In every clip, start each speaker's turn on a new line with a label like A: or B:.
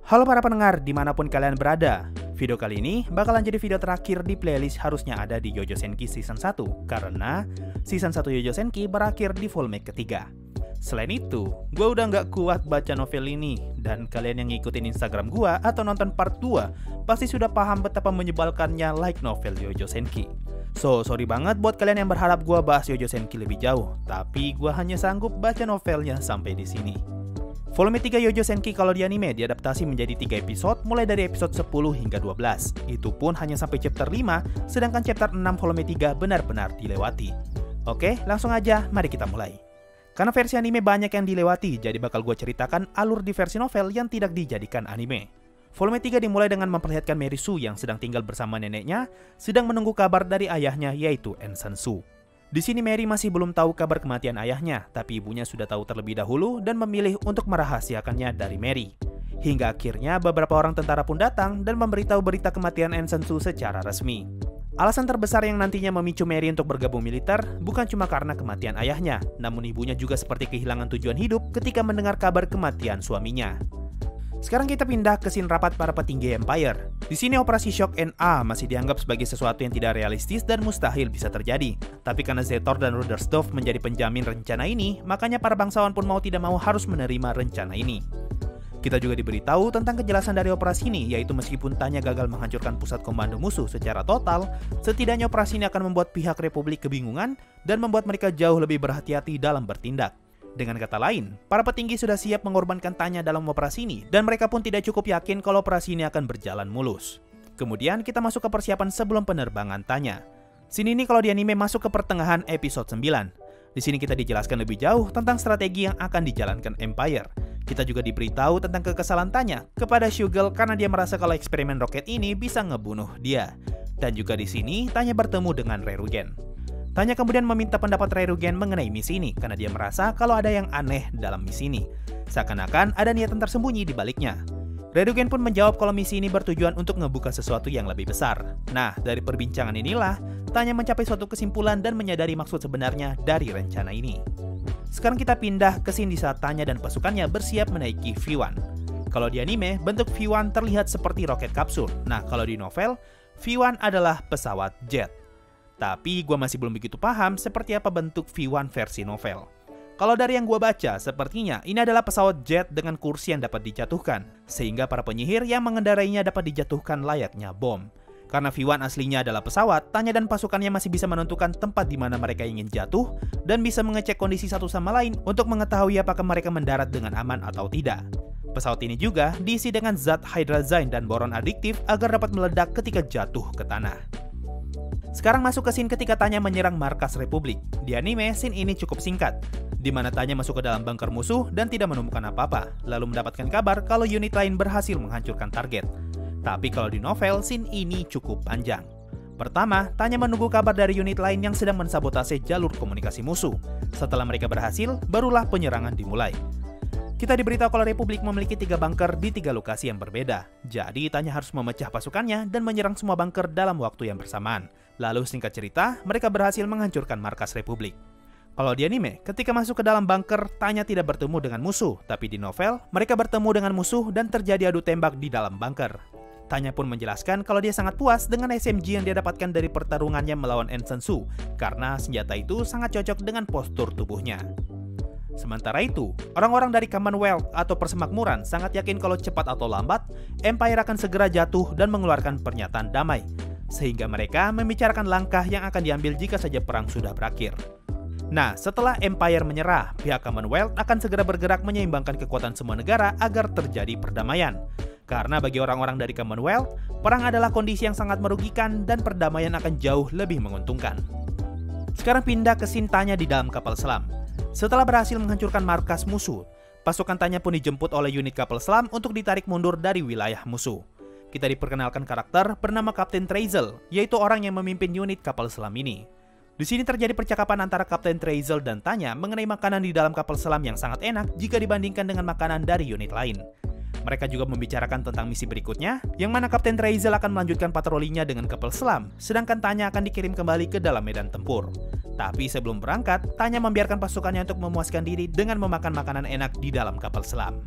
A: Halo para pendengar dimanapun kalian berada. Video kali ini bakalan jadi video terakhir di playlist harusnya ada di Yojo Senki Season 1 karena Season 1 Yojo Senki berakhir di volume ketiga. Selain itu, gue udah nggak kuat baca novel ini dan kalian yang ngikutin Instagram gue atau nonton part 2 pasti sudah paham betapa menyebalkannya like novel Yojo Senki. So, sorry banget buat kalian yang berharap gue bahas Yojo Senki lebih jauh, tapi gue hanya sanggup baca novelnya sampai di sini. Volume 3 Yojo Senki kalau di anime diadaptasi menjadi 3 episode mulai dari episode 10 hingga 12. Itu pun hanya sampai chapter 5, sedangkan chapter 6 volume 3 benar-benar dilewati. Oke, langsung aja mari kita mulai. Karena versi anime banyak yang dilewati, jadi bakal gue ceritakan alur di versi novel yang tidak dijadikan anime. Volume 3 dimulai dengan memperlihatkan Mary Sue yang sedang tinggal bersama neneknya, sedang menunggu kabar dari ayahnya yaitu Ensan Sue. Di sini Mary masih belum tahu kabar kematian ayahnya, tapi ibunya sudah tahu terlebih dahulu dan memilih untuk merahasiakannya dari Mary. Hingga akhirnya beberapa orang tentara pun datang dan memberitahu berita kematian Ensan Sue secara resmi. Alasan terbesar yang nantinya memicu Mary untuk bergabung militer bukan cuma karena kematian ayahnya, namun ibunya juga seperti kehilangan tujuan hidup ketika mendengar kabar kematian suaminya. Sekarang kita pindah ke scene rapat para petinggi Empire. Di sini operasi Shock NA masih dianggap sebagai sesuatu yang tidak realistis dan mustahil bisa terjadi. Tapi karena Zetor dan Rudersdorf menjadi penjamin rencana ini, makanya para bangsawan pun mau tidak mau harus menerima rencana ini. Kita juga diberitahu tentang kejelasan dari operasi ini, yaitu meskipun Tanya gagal menghancurkan pusat komando musuh secara total, setidaknya operasi ini akan membuat pihak Republik kebingungan dan membuat mereka jauh lebih berhati-hati dalam bertindak. Dengan kata lain, para petinggi sudah siap mengorbankan Tanya dalam operasi ini, dan mereka pun tidak cukup yakin kalau operasi ini akan berjalan mulus. Kemudian kita masuk ke persiapan sebelum penerbangan Tanya. Scene ini kalau di anime masuk ke pertengahan episode 9. Di sini kita dijelaskan lebih jauh tentang strategi yang akan dijalankan Empire. Kita juga diberitahu tentang kekesalan Tanya kepada Shugel karena dia merasa kalau eksperimen roket ini bisa ngebunuh dia. Dan juga di sini Tanya bertemu dengan Rerugen. Tanya kemudian meminta pendapat Rerugen mengenai misi ini karena dia merasa kalau ada yang aneh dalam misi ini. Seakan-akan ada niatan tersembunyi di baliknya. Rerugen pun menjawab kalau misi ini bertujuan untuk ngebuka sesuatu yang lebih besar. Nah, dari perbincangan inilah, Tanya mencapai suatu kesimpulan dan menyadari maksud sebenarnya dari rencana ini. Sekarang kita pindah ke scene di saat Tanya dan pasukannya bersiap menaiki V1. Kalau di anime, bentuk V1 terlihat seperti roket kapsul. Nah, kalau di novel, V1 adalah pesawat jet. Tapi gue masih belum begitu paham seperti apa bentuk V1 versi novel. Kalau dari yang gue baca, sepertinya ini adalah pesawat jet dengan kursi yang dapat dijatuhkan, sehingga para penyihir yang mengendarainya dapat dijatuhkan layaknya bom. Karena V1 aslinya adalah pesawat, Tanya dan pasukannya masih bisa menentukan tempat di mana mereka ingin jatuh, dan bisa mengecek kondisi satu sama lain untuk mengetahui apakah mereka mendarat dengan aman atau tidak. Pesawat ini juga diisi dengan zat hydrazine dan boron adiktif agar dapat meledak ketika jatuh ke tanah. Sekarang masuk ke scene ketika Tanya menyerang markas Republik. Di anime, scene ini cukup singkat, di mana Tanya masuk ke dalam bunker musuh dan tidak menemukan apa-apa, lalu mendapatkan kabar kalau unit lain berhasil menghancurkan target. Tapi kalau di novel, scene ini cukup panjang. Pertama, Tanya menunggu kabar dari unit lain yang sedang mensabotase jalur komunikasi musuh. Setelah mereka berhasil, barulah penyerangan dimulai. Kita diberitahu kalau Republik memiliki 3 bunker di 3 lokasi yang berbeda. Jadi Tanya harus memecah pasukannya dan menyerang semua bunker dalam waktu yang bersamaan. Lalu singkat cerita, mereka berhasil menghancurkan markas Republik. Kalau di anime, ketika masuk ke dalam bunker, Tanya tidak bertemu dengan musuh. Tapi di novel, mereka bertemu dengan musuh dan terjadi adu tembak di dalam bunker. Tanya pun menjelaskan kalau dia sangat puas dengan SMG yang dia dapatkan dari pertarungannya melawan Ensan Sue, karena senjata itu sangat cocok dengan postur tubuhnya. Sementara itu, orang-orang dari Commonwealth atau Persemakmuran sangat yakin kalau cepat atau lambat, Empire akan segera jatuh dan mengeluarkan pernyataan damai, sehingga mereka membicarakan langkah yang akan diambil jika saja perang sudah berakhir. Nah, setelah Empire menyerah, pihak Commonwealth akan segera bergerak menyeimbangkan kekuatan semua negara agar terjadi perdamaian. Karena bagi orang-orang dari Commonwealth, perang adalah kondisi yang sangat merugikan dan perdamaian akan jauh lebih menguntungkan. Sekarang pindah ke scene Tanya di dalam kapal selam. Setelah berhasil menghancurkan markas musuh, pasukan Tanya pun dijemput oleh unit kapal selam untuk ditarik mundur dari wilayah musuh. Kita diperkenalkan karakter bernama Kapten Treazel, yaitu orang yang memimpin unit kapal selam ini. Di sini terjadi percakapan antara Kapten Treazel dan Tanya mengenai makanan di dalam kapal selam yang sangat enak jika dibandingkan dengan makanan dari unit lain. mereka juga membicarakan tentang misi berikutnya, yang mana Kapten Reizel akan melanjutkan patrolinya dengan kapal selam, sedangkan Tanya akan dikirim kembali ke dalam medan tempur. Tapi sebelum berangkat, Tanya membiarkan pasukannya untuk memuaskan diri dengan memakan makanan enak di dalam kapal selam.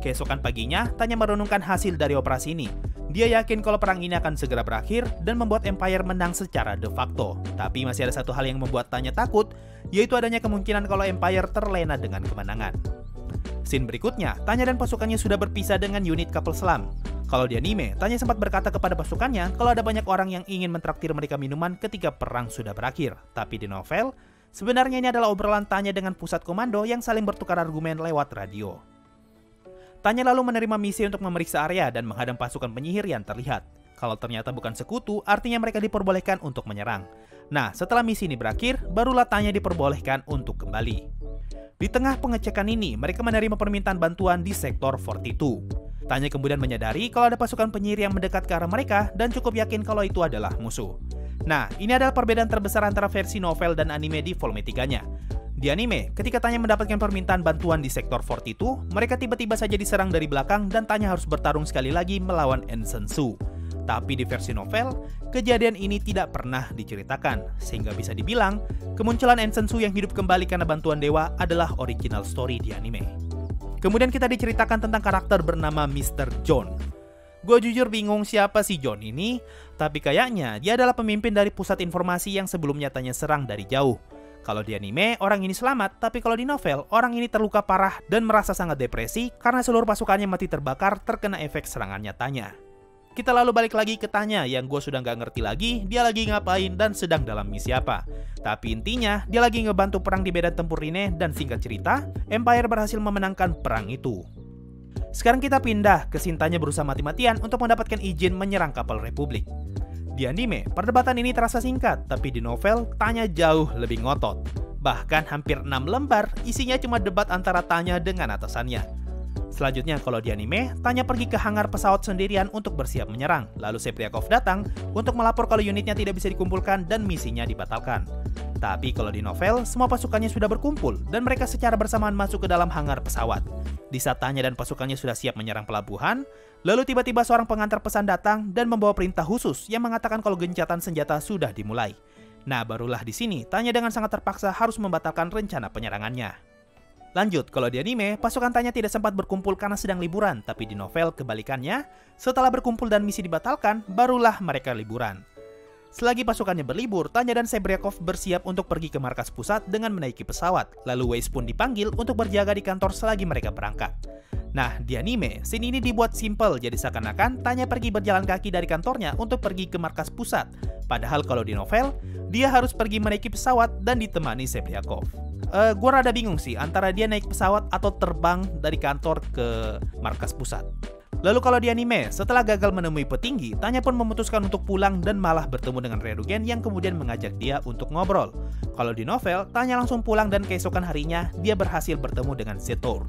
A: Keesokan paginya, Tanya merenungkan hasil dari operasi ini. Dia yakin kalau perang ini akan segera berakhir dan membuat Empire menang secara de facto. Tapi masih ada satu hal yang membuat Tanya takut, yaitu adanya kemungkinan kalau Empire terlena dengan kemenangan. Scene berikutnya, Tanya dan pasukannya sudah berpisah dengan unit kapal selam. Kalau di anime, Tanya sempat berkata kepada pasukannya kalau ada banyak orang yang ingin mentraktir mereka minuman ketika perang sudah berakhir. Tapi di novel, sebenarnya ini adalah obrolan Tanya dengan pusat komando yang saling bertukar argumen lewat radio. Tanya lalu menerima misi untuk memeriksa area dan menghadang pasukan penyihir yang terlihat. Kalau ternyata bukan sekutu, artinya mereka diperbolehkan untuk menyerang. Nah, setelah misi ini berakhir, barulah Tanya diperbolehkan untuk kembali. Di tengah pengecekan ini, mereka menerima permintaan bantuan di sektor 42. Tanya kemudian menyadari kalau ada pasukan penyihir yang mendekat ke arah mereka dan cukup yakin kalau itu adalah musuh. Nah, ini adalah perbedaan terbesar antara versi novel dan anime di volume 3-nya. Di anime, ketika Tanya mendapatkan permintaan bantuan di sektor 42, mereka tiba-tiba saja diserang dari belakang dan Tanya harus bertarung sekali lagi melawan Ensign Su. Tapi di versi novel, kejadian ini tidak pernah diceritakan, sehingga bisa dibilang, kemunculan Ensign Su yang hidup kembali karena bantuan dewa adalah original story di anime. Kemudian kita diceritakan tentang karakter bernama Mr. John. Gue jujur bingung siapa si John ini, tapi kayaknya dia adalah pemimpin dari pusat informasi yang sebelumnya Tanya serang dari jauh. Kalau di anime, orang ini selamat, tapi kalau di novel, orang ini terluka parah dan merasa sangat depresi karena seluruh pasukannya mati terbakar terkena efek serangannya Tanya. Kita lalu balik lagi ke Tanya yang gue sudah nggak ngerti lagi dia lagi ngapain dan sedang dalam misi apa. Tapi intinya, dia lagi ngebantu perang di medan tempur Rinne dan singkat cerita, Empire berhasil memenangkan perang itu. Sekarang kita pindah ke scene Tanya berusaha mati-matian untuk mendapatkan izin menyerang kapal Republik. Di anime, perdebatan ini terasa singkat, tapi di novel, Tanya jauh lebih ngotot. Bahkan hampir 6 lembar, isinya cuma debat antara Tanya dengan atasannya. Selanjutnya, kalau di anime, Tanya pergi ke hangar pesawat sendirian untuk bersiap menyerang. Lalu Sepriakov datang untuk melapor kalau unitnya tidak bisa dikumpulkan dan misinya dibatalkan. Tapi kalau di novel, semua pasukannya sudah berkumpul dan mereka secara bersamaan masuk ke dalam hangar pesawat. Di saat Tanya dan pasukannya sudah siap menyerang pelabuhan, lalu tiba-tiba seorang pengantar pesan datang dan membawa perintah khusus yang mengatakan kalau gencatan senjata sudah dimulai. Nah, barulah di sini Tanya dengan sangat terpaksa harus membatalkan rencana penyerangannya. Lanjut, kalau di anime, pasukan Tanya tidak sempat berkumpul karena sedang liburan, tapi di novel kebalikannya, setelah berkumpul dan misi dibatalkan, barulah mereka liburan. Selagi pasukannya berlibur, Tanya dan Sepriakov bersiap untuk pergi ke markas pusat dengan menaiki pesawat. Lalu Weiss pun dipanggil untuk berjaga di kantor selagi mereka berangkat. Nah, di anime, scene ini dibuat simple, jadi seakan-akan Tanya pergi berjalan kaki dari kantornya untuk pergi ke markas pusat. Padahal kalau di novel, dia harus pergi menaiki pesawat dan ditemani Sepriakov. Gue rada bingung sih antara dia naik pesawat atau terbang dari kantor ke markas pusat. Lalu kalau di anime, setelah gagal menemui petinggi, Tanya pun memutuskan untuk pulang dan malah bertemu dengan Rerugen yang kemudian mengajak dia untuk ngobrol. Kalau di novel, Tanya langsung pulang dan keesokan harinya, dia berhasil bertemu dengan Zetor.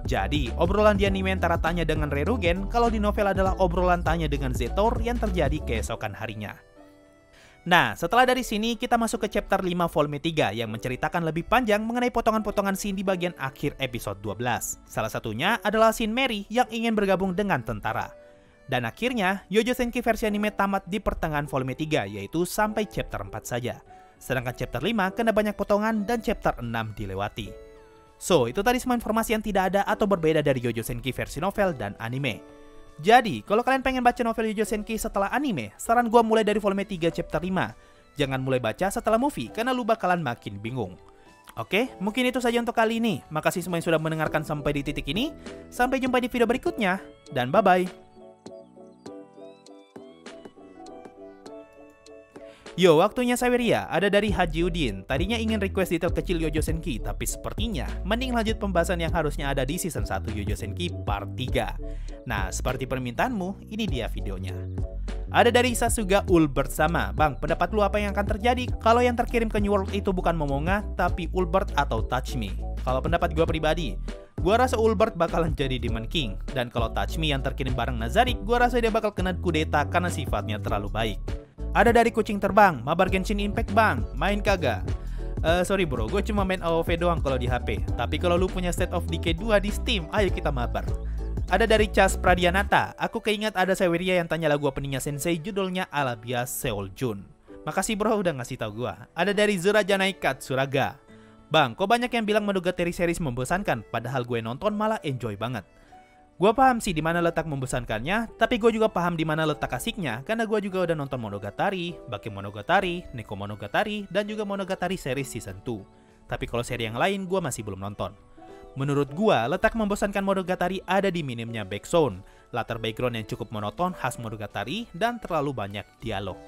A: Jadi, obrolan di anime antara Tanya dengan Rerugen, kalau di novel adalah obrolan Tanya dengan Zetor yang terjadi keesokan harinya. Nah, setelah dari sini kita masuk ke chapter 5 volume 3 yang menceritakan lebih panjang mengenai potongan-potongan scene di bagian akhir episode 12. Salah satunya adalah scene Mary yang ingin bergabung dengan tentara. Dan akhirnya, Yojo Senki versi anime tamat di pertengahan volume 3 yaitu sampai chapter 4 saja. Sedangkan chapter 5 kena banyak potongan dan chapter 6 dilewati. So, itu tadi semua informasi yang tidak ada atau berbeda dari Yojo Senki versi novel dan anime. Jadi, kalau kalian pengen baca novel Yojo Senki setelah anime, saran gua mulai dari volume 3 chapter 5. Jangan mulai baca setelah movie, karena lu bakalan makin bingung. Oke, mungkin itu saja untuk kali ini. Makasih semua yang sudah mendengarkan sampai di titik ini. Sampai jumpa di video berikutnya, dan bye-bye. Yo, waktunya Saweria, ada dari Haji Udin. Tadinya ingin request detail kecil Yojo Senki, tapi sepertinya mending lanjut pembahasan yang harusnya ada di season 1 Yojo Senki part 3. Nah, seperti permintaanmu, ini dia videonya. Ada dari Sasuga Ulbert sama. Bang, pendapat lu apa yang akan terjadi kalau yang terkirim ke New World itu bukan Momonga, tapi Ulbert atau Touch Me? Kalau pendapat gue pribadi, gue rasa Ulbert bakalan jadi Demon King. Dan kalau Touch Me yang terkirim bareng Nazarik, gue rasa dia bakal kena kudeta karena sifatnya terlalu baik. Ada dari Kucing Terbang, mabar Genshin Impact bang, main kagak? Sorry bro, gue cuma main AoV doang kalau di HP. Tapi kalau lu punya State of Decay 2 di Steam, ayo kita mabar. Ada dari Cas Pradianata, aku keinget ada Saweria yang tanya lagu openingnya Sensei judulnya Alabia Seoul Jun. Makasih bro udah ngasih tau gua. Ada dari Zurajanaikat Suraga. Bang, kok banyak yang bilang Monogatari series membosankan, padahal gue nonton malah enjoy banget. Gua paham sih di mana letak membosankannya, tapi gue juga paham di mana letak asiknya, karena gue juga udah nonton Monogatari, Bakemonogatari, Nekomonogatari, dan juga Monogatari series season 2. Tapi kalau seri yang lain, gue masih belum nonton. Menurut gua, letak membosankan Monogatari ada di minimnya background, latar background yang cukup monoton khas Monogatari, dan terlalu banyak dialog.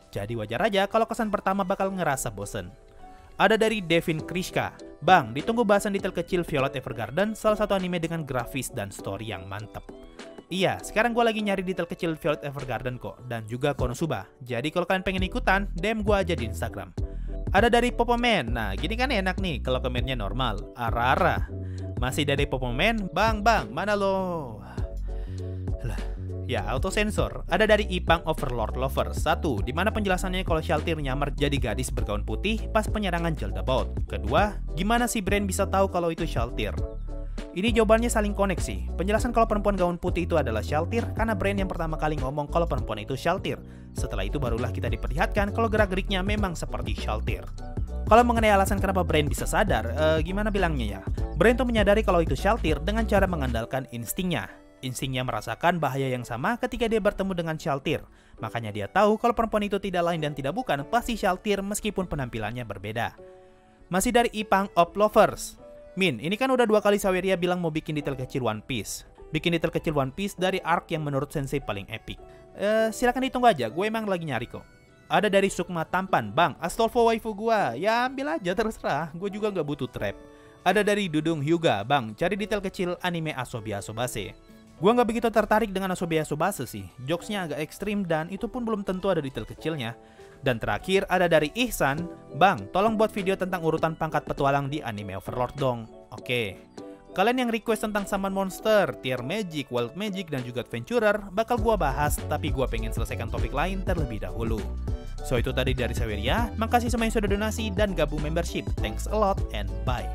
A: Jadi wajar aja kalau kesan pertama bakal ngerasa bosen. Ada dari Devin Krishka, Bang, ditunggu bahasan detail kecil Violet Evergarden, salah satu anime dengan grafis dan story yang mantep. Iya, sekarang gua lagi nyari detail kecil Violet Evergarden kok, dan juga Konosuba. Jadi kalau kalian pengen ikutan, DM gua aja di Instagram. Ada dari Popoman, nah gini kan enak nih kalau komennya normal, Arara. Masih dari Popoman, bang, mana lo? Lah, ya autosensor. Ada dari Ipang Overlord Lover 1, dimana penjelasannya kalau Shaltir nyamar jadi gadis bergaun putih pas penyerangan Jeldabaoth. Kedua, gimana si Brain bisa tahu kalau itu Shaltir? Ini jawabannya saling koneksi. Penjelasan kalau perempuan gaun putih itu adalah Shaltir karena Brain yang pertama kali ngomong kalau perempuan itu Shaltir. Setelah itu barulah kita diperlihatkan kalau gerak-geriknya memang seperti Shaltir. Kalau mengenai alasan kenapa Brain bisa sadar, gimana bilangnya ya? Brain tuh menyadari kalau itu Shaltir dengan cara mengandalkan instingnya. Instingnya merasakan bahaya yang sama ketika dia bertemu dengan Shaltir. Makanya dia tahu kalau perempuan itu tidak lain dan tidak bukan pasti Shaltir meskipun penampilannya berbeda. Masih dari Ipang of Lovers. Min, ini kan udah 2 kali Saweria bilang mau bikin detail kecil One Piece. Bikin detail kecil One Piece dari arc yang menurut Sensei paling epic. Silakan ditunggu aja, gue emang lagi nyari kok. Ada dari Sukma Tampan, Bang, Astolfo waifu gua. Ya ambil aja terserah, gue juga gak butuh trap. Ada dari Dudung Hyuga, Bang, cari detail kecil anime Asobi Asobase. Gua gak begitu tertarik dengan Asobi Asobase sih, jokesnya agak ekstrim dan itu pun belum tentu ada detail kecilnya. Dan terakhir ada dari Ihsan, Bang, tolong buat video tentang urutan pangkat petualang di anime Overlord dong. Oke. Kalian yang request tentang Summon Monster, Tier Magic, Wild Magic, dan juga Adventurer bakal gua bahas, tapi gua pengen selesaikan topik lain terlebih dahulu. So itu tadi dari Saweria, makasih semua yang sudah donasi dan gabung membership. Thanks a lot and bye.